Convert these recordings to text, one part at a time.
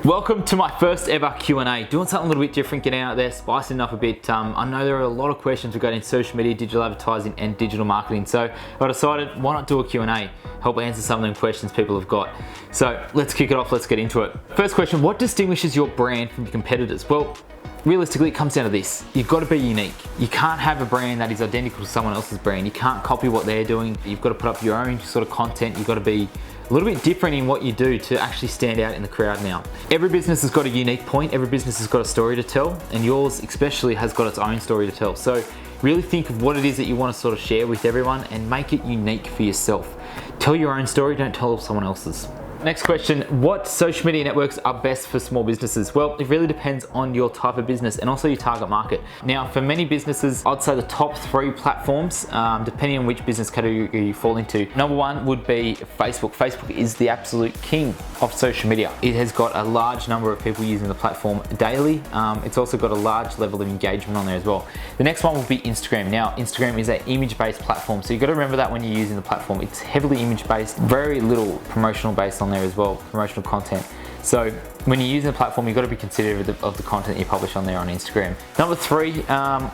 Welcome to my first ever Q&A. Doing something a little bit different, getting out there, spicing it up a bit. I know there are a lot of questions regarding social media, digital advertising and digital marketing. So I decided, why not do a Q&A? Help answer some of them questions people have got. So let's kick it off, let's get into it. First question, what distinguishes your brand from your competitors? Well, realistically, it comes down to this. You've got to be unique. You can't have a brand that is identical to someone else's brand. You can't copy what they're doing. You've got to put up your own sort of content. You've got to be a little bit different in what you do to actually stand out in the crowd now. Every business has got a unique point. Every business has got a story to tell, and yours especially has got its own story to tell. So really think of what it is that you want to sort of share with everyone and make it unique for yourself. Tell your own story, don't tell someone else's. Next question, what social media networks are best for small businesses? Well, it really depends on your type of business and also your target market. Now, for many businesses, I'd say the top 3 platforms, depending on which business category you fall into. Number 1 would be Facebook. Facebook is the absolute king of social media. It has got a large number of people using the platform daily. It's also got a large level of engagement on there as well. The next one will be Instagram. Now, Instagram is an image-based platform, so you've got to remember that when you're using the platform. It's heavily image-based, very little promotional based on there as well, promotional content. So when you're using the platform, you've got to be considerate of the content you publish on there on Instagram. Number 3,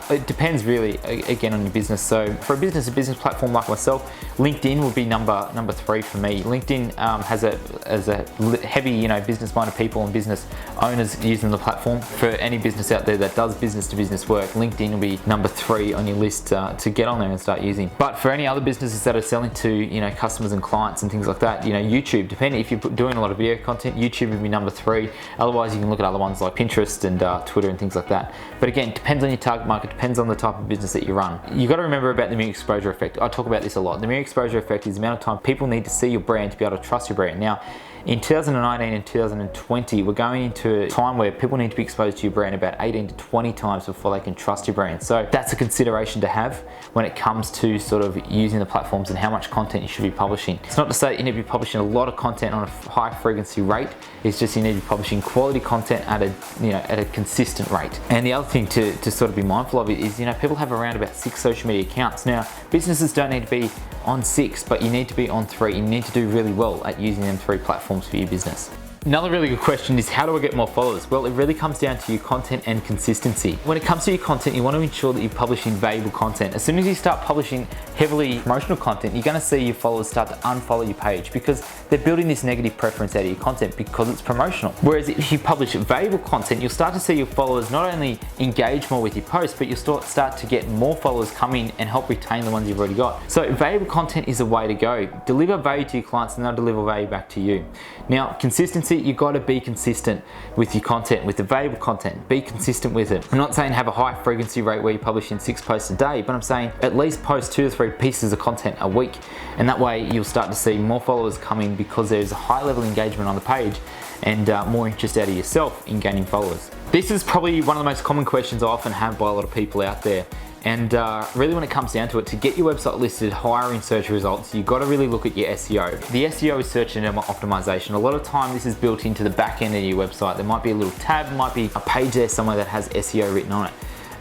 it depends really, again, on your business. So for a business platform like myself, LinkedIn would be number 3 for me. LinkedIn has a heavy, business-minded people and business owners using the platform. For any business out there that does business-to-business work, LinkedIn will be number 3 on your list to get on there and start using. But for any other businesses that are selling to, customers and clients and things like that, YouTube, depending if you're doing a lot of video content, YouTube would be number 3. Otherwise, you can look at other ones like Pinterest and Twitter and things like that. But again, depends on your target market, depends on the type of business that you run. You got to remember about the media exposure effect. I talk about this a lot. The media exposure effect is the amount of time people need to see your brand to be able to trust your brand. Now, in 2019 and 2020, we're going into a time where people need to be exposed to your brand about 18 to 20 times before they can trust your brand. So that's a consideration to have when it comes to sort of using the platforms and how much content you should be publishing. It's not to say that you need to be publishing a lot of content on a high frequency rate. It's just you need to be publishing quality content at a consistent rate. And the other thing to sort of be mindful of is, people have around about 6 social media accounts. Now, businesses don't need to be on 6, but you need to be on 3. You need to do really well at using them 3 platforms for your business. Another really good question is, how do I get more followers? Well, it really comes down to your content and consistency. When it comes to your content, you want to ensure that you're publishing valuable content. As soon as you start publishing heavily promotional content, you're going to see your followers start to unfollow your page because they're building this negative preference out of your content because it's promotional. Whereas if you publish valuable content, you'll start to see your followers not only engage more with your posts, but you'll start to get more followers come in and help retain the ones you've already got. So valuable content is the way to go. Deliver value to your clients and they'll deliver value back to you. Now, consistency, you've got to be consistent with your content, with the valuable content. Be consistent with it. I'm not saying have a high frequency rate where you're publishing 6 posts a day, but I'm saying at least post 2 to 3 pieces of content a week. And that way you'll start to see more followers coming because there's a high level of engagement on the page and more interest out of yourself in gaining followers. This is probably one of the most common questions I often have by a lot of people out there. And really when it comes down to it, to get your website listed higher in search results, you've got to really look at your SEO. The SEO is search engine optimization. A lot of time this is built into the back end of your website. There might be a little tab, might be a page there somewhere that has SEO written on it.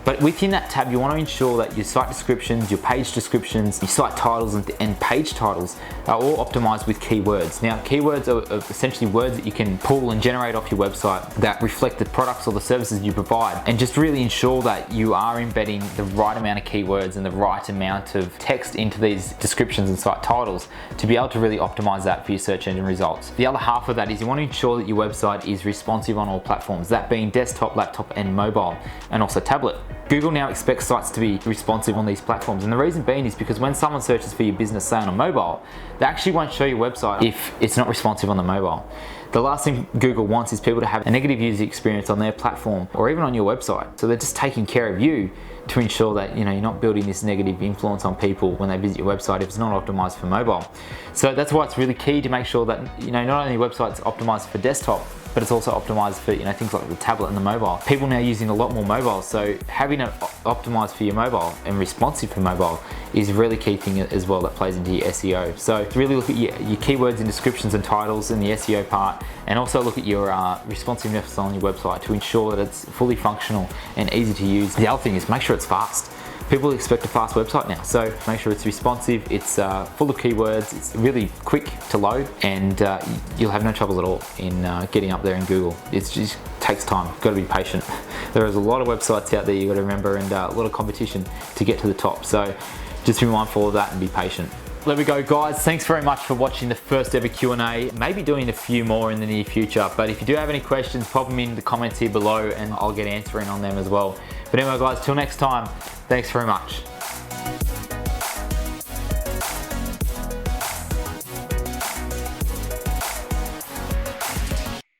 But within that tab, you want to ensure that your site descriptions, your page descriptions, your site titles and page titles are all optimized with keywords. Now, keywords are essentially words that you can pull and generate off your website that reflect the products or the services you provide, and just really ensure that you are embedding the right amount of keywords and the right amount of text into these descriptions and site titles to be able to really optimize that for your search engine results. The other half of that is you want to ensure that your website is responsive on all platforms, that being desktop, laptop, and mobile, and also tablet. Google now expects sites to be responsive on these platforms, and the reason being is because when someone searches for your business, say on a mobile, they actually won't show your website if it's not responsive on the mobile. The last thing Google wants is people to have a negative user experience on their platform or even on your website. So they're just taking care of you to ensure that you're not building this negative influence on people when they visit your website if it's not optimized for mobile. So that's why it's really key to make sure that not only your website's optimized for desktop, but it's also optimized for things like the tablet and the mobile. People now using a lot more mobile, so having it optimized for your mobile and responsive for mobile is a really key thing as well that plays into your SEO. So really look at your keywords and descriptions and titles in the SEO part, and also look at your responsiveness on your website to ensure that it's fully functional and easy to use. The other thing is make sure it's fast. people expect a fast website now. So make sure it's responsive, it's full of keywords, it's really quick to load, and you'll have no trouble at all in getting up there in Google. It just takes time, you've got to be patient. There is a lot of websites out there you've got to remember, and a lot of competition to get to the top. So just be mindful of that and be patient. There we go, guys. Thanks very much for watching the first ever Q&A. Maybe doing a few more in the near future, but if you do have any questions, pop them in the comments here below and I'll get answering on them as well. But anyway, guys, till next time, thanks very much.